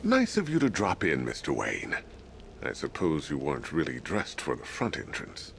Nice of you to drop in, Mr. Wayne. I suppose you weren't really dressed for the front entrance.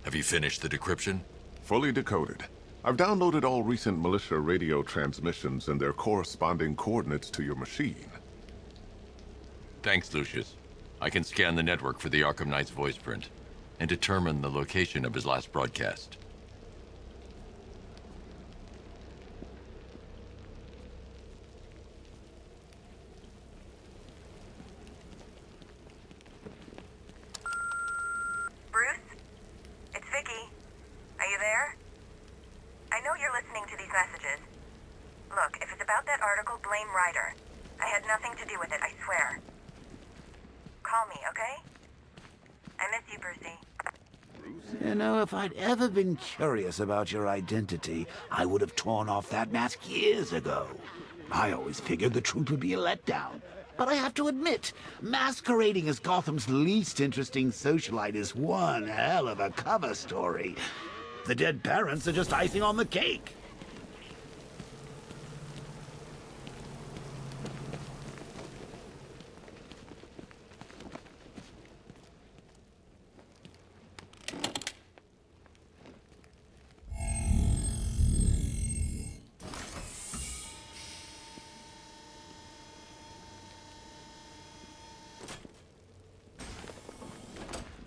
Have you finished the decryption? Fully decoded. I've downloaded all recent militia radio transmissions and their corresponding coordinates to your machine. Thanks, Lucius. I can scan the network for the Arkham Knight's voice print and determine the location of his last broadcast. You know, if I'd ever been curious about your identity, I would have torn off that mask years ago. I always figured the truth would be a letdown. But I have to admit, masquerading as Gotham's least interesting socialite is one hell of a cover story. The dead parents are just icing on the cake.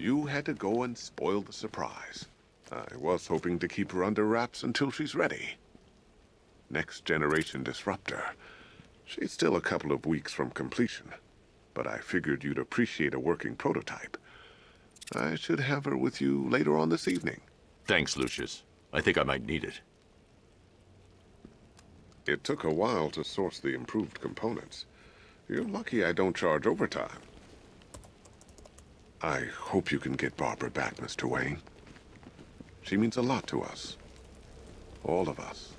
You had to go and spoil the surprise. I was hoping to keep her under wraps until she's ready. Next generation disruptor. She's still a couple of weeks from completion, but I figured you'd appreciate a working prototype. I should have her with you later on this evening. Thanks, Lucius. I think I might need it. It took a while to source the improved components. You're lucky I don't charge overtime. I hope you can get Barbara back, Mr. Wayne. She means a lot to us. All of us.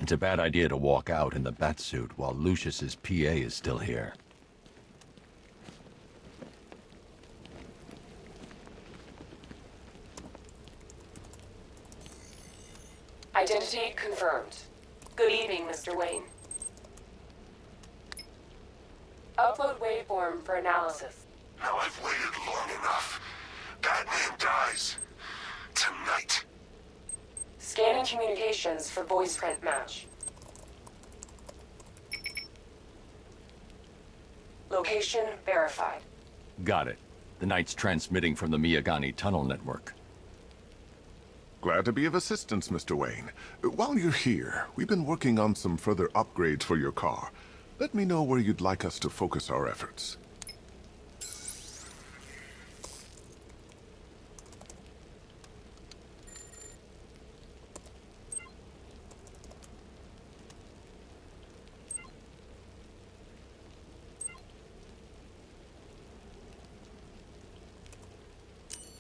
It's a bad idea to walk out in the Batsuit while Lucius's PA is still here. Identity confirmed. Good evening, Mr. Wayne. Upload waveform for analysis. Now I've waited long enough. Batman dies. Tonight. Scanning communications for voice print match. Location verified. Got it. The Knight's transmitting from the Miyagani tunnel network. Glad to be of assistance, Mr. Wayne. While you're here, we've been working on some further upgrades for your car. Let me know where you'd like us to focus our efforts.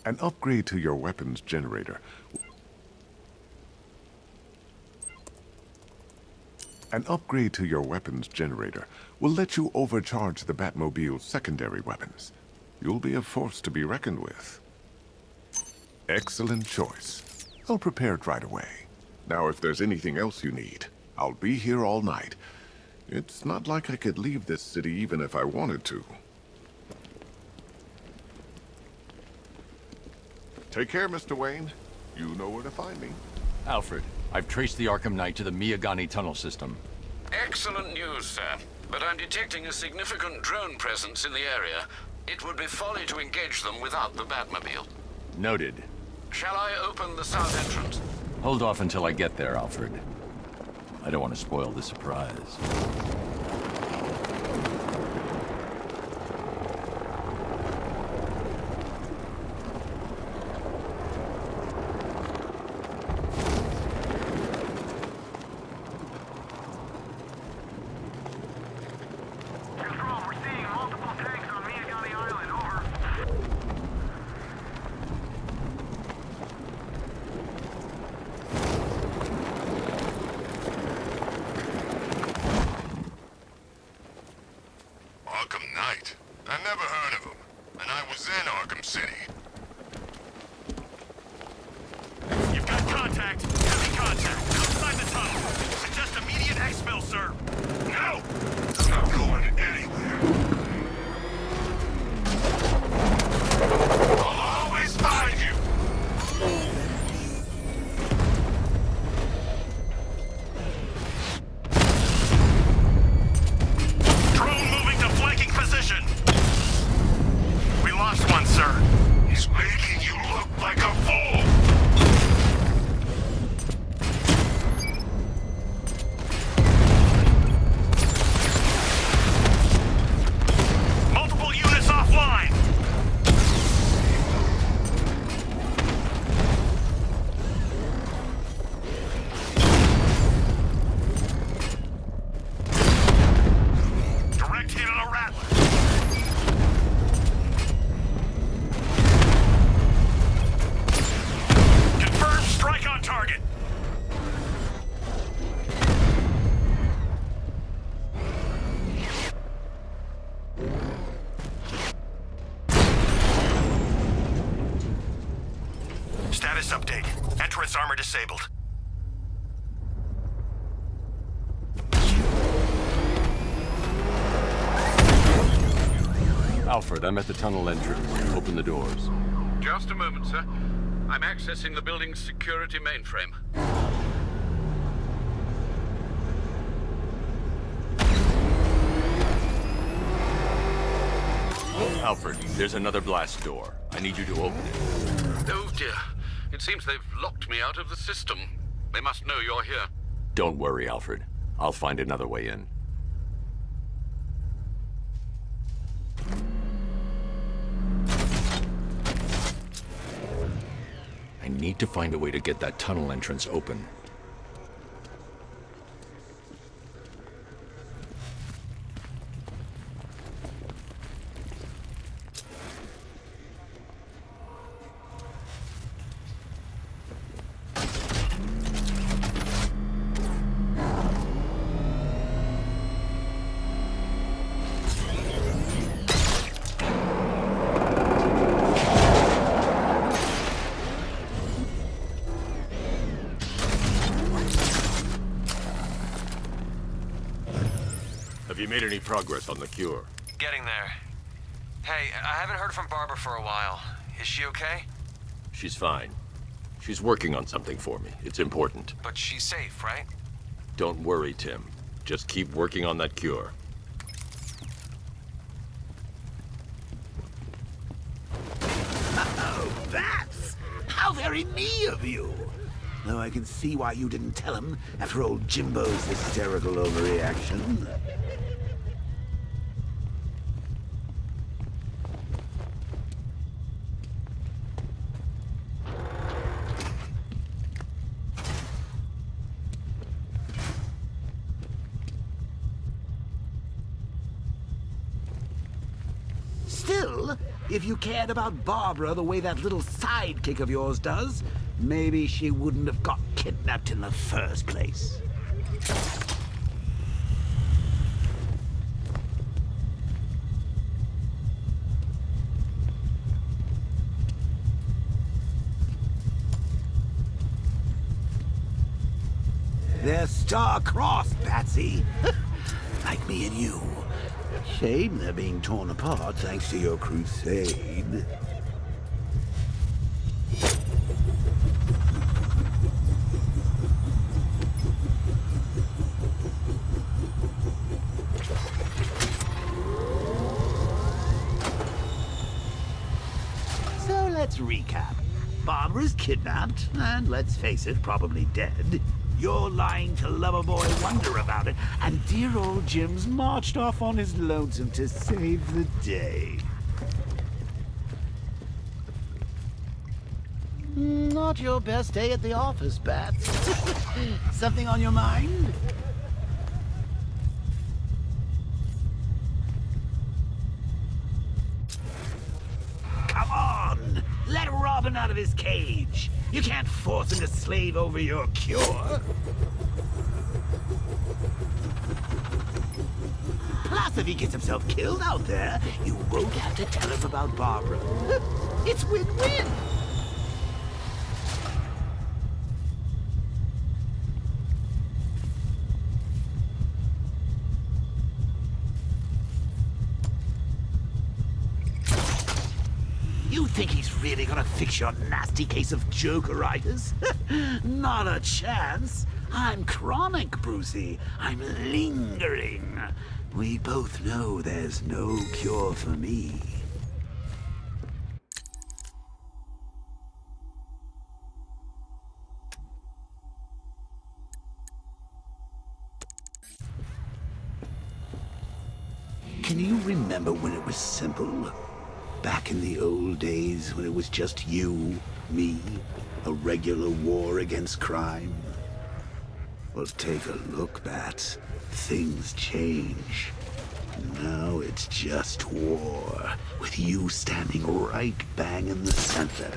An upgrade to your weapons generator. An upgrade to your weapons generator will let you overcharge the Batmobile's secondary weapons. You'll be a force to be reckoned with. Excellent choice. I'll prepare it right away. Now, if there's anything else you need, I'll be here all night. It's not like I could leave this city even if I wanted to. Take care, Mr. Wayne. You know where to find me. Alfred, I've traced the Arkham Knight to the Miyagani tunnel system. Excellent news, sir. But I'm detecting a significant drone presence in the area. It would be folly to engage them without the Batmobile. Noted. Shall I open the south entrance? Hold off until I get there, Alfred. I don't want to spoil the surprise. disabled. Alfred, I'm at the tunnel entrance. Open the doors. Just a moment, sir. I'm accessing the building's security mainframe. Alfred, there's another blast door. I need you to open it. Oh dear. It seems they've locked me out of the system. They must know you're here. Don't worry, Alfred. I'll find another way in. I need to find a way to get that tunnel entrance open. Have you made any progress on the cure? Getting there. Hey, I haven't heard from Barbara for a while. Is she okay? She's fine. She's working on something for me. It's important. But she's safe, right? Don't worry, Tim. Just keep working on that cure. Oh, Bats! How very me of you! Though I can see why you didn't tell him after old Jimbo's hysterical overreaction. Still, if you cared about Barbara the way that little sidekick of yours does, maybe she wouldn't have got kidnapped in the first place. They're star-crossed, Patsy. Like me and you. Shame they're being torn apart thanks to your crusade. So let's recap. Barbara's kidnapped, and let's face it, probably dead. You're lying to Loverboy Wonder about it, and dear old Jim's marched off on his lonesome to save the day. Not your best day at the office, Bats. Something on your mind? Come on! Let Robin out of his cage! You can't force him to slave over your cure! Plus, if he gets himself killed out there, you won't have to tell him about Barbara. It's win-win! You think he's really gonna fix your nasty case of Jokeritis? Not a chance. I'm chronic, Brucey. I'm lingering. We both know there's no cure for me. Can you remember when it was simple? Back in the old days when it was just you, me, a regular war against crime? Well, take a look, Bats. Things change. Now it's just war, with you standing right bang in the center.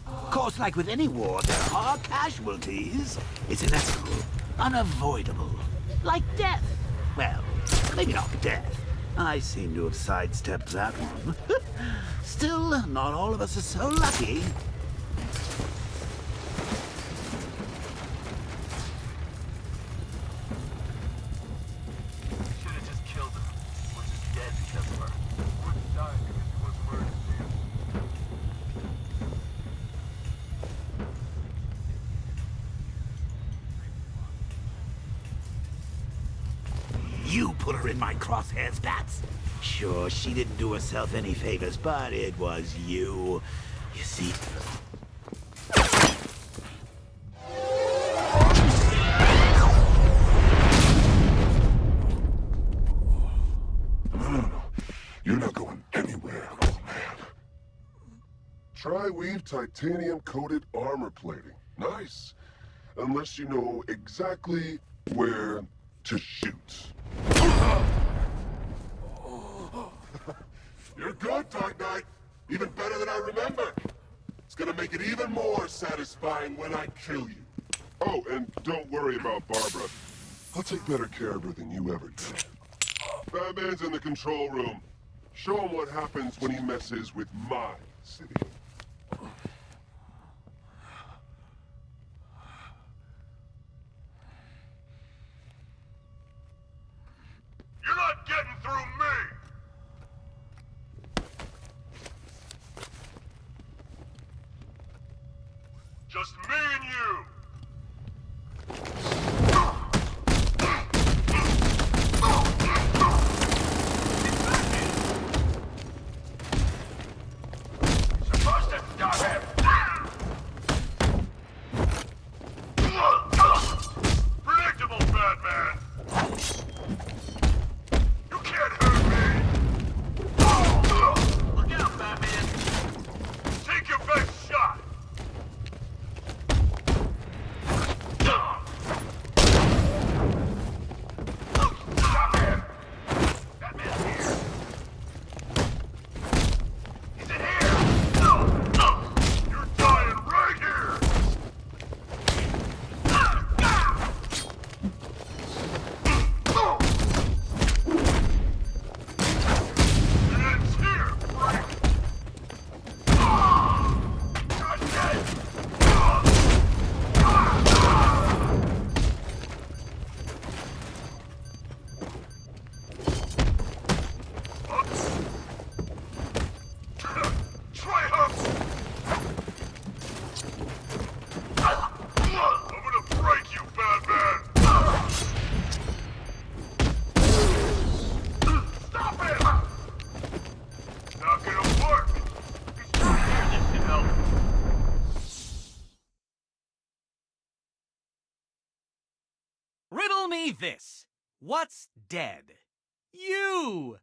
Of course, like with any war, there are casualties. It's inevitable, unavoidable, like death. Well, maybe not death, I seem to have sidestepped that one. Still, not all of us are so lucky. Should have just killed him. We're just dead because of her. Wouldn't die because he wasn't wearing his pants. You put her in my crosshairs, Bats. Sure, she didn't do herself any favors, but it was you. You see... No. You're not going anywhere, old man. Tri-weave titanium-coated armor plating. Nice. Unless you know exactly where to shoot. You're good, Dark Knight. Even better than I remember. It's gonna make it even more satisfying when I kill you. Oh, and don't worry about Barbara. I'll take better care of her than you ever did. Batman's in the control room. Show him what happens when he messes with my city. You're not getting through me! Just me and you! Supposed to stop him! Predictable, Batman! You can't hurt me! Look out, Batman! Take your best shot! Stop him! Batman's here! He's in here! You're dying right here! It's here, Frank! Not dead! Triumph! I'm gonna break you, Batman! Stop him! Not gonna work! He's not here, this can help. Riddle me this. What's dead? You!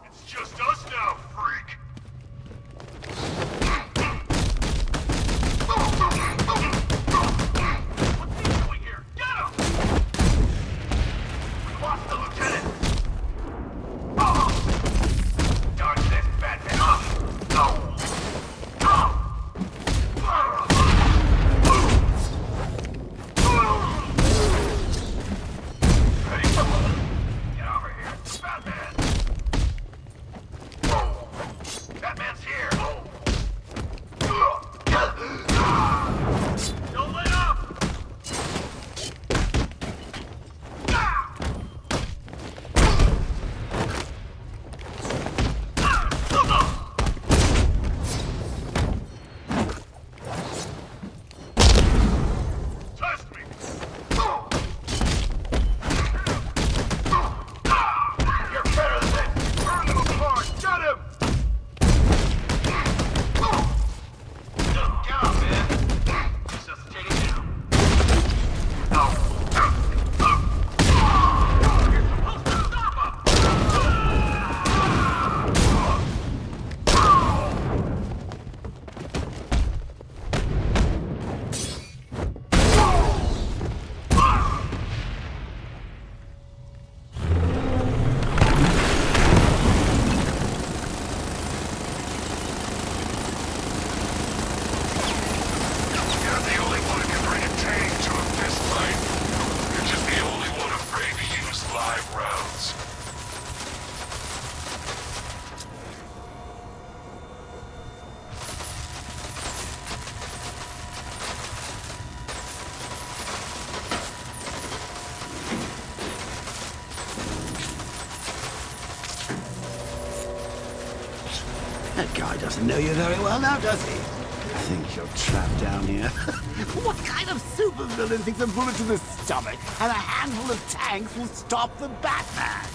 It's just us now, freak! What's he doing here? Get him! We lost the lieutenant! Dodge this, Batman! Ready? Get over here, Batman! That guy doesn't know you very well now, does he? I think you're trapped down here. What kind of supervillain thinks a bullet to the stomach and a handful of tanks will stop the Batman?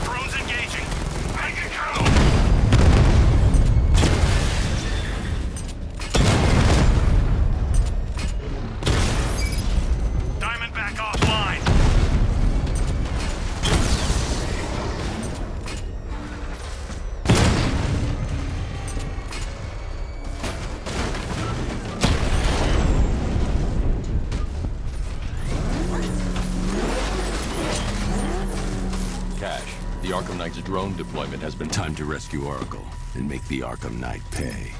Drones engaging. Make it count. Diamond back offline. Cash, the Arkham Knight's drone deployment has been timed to rescue Oracle and make the Arkham Knight pay.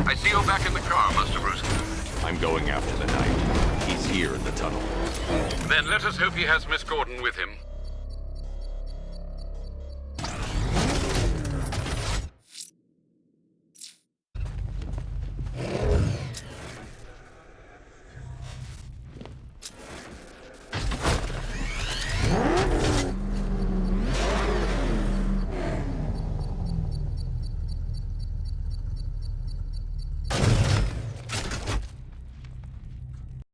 I see you're back in the car, Master Bruce. I'm going after the Knight. He's here in the tunnel. Then let us hope he has Miss Gordon with him.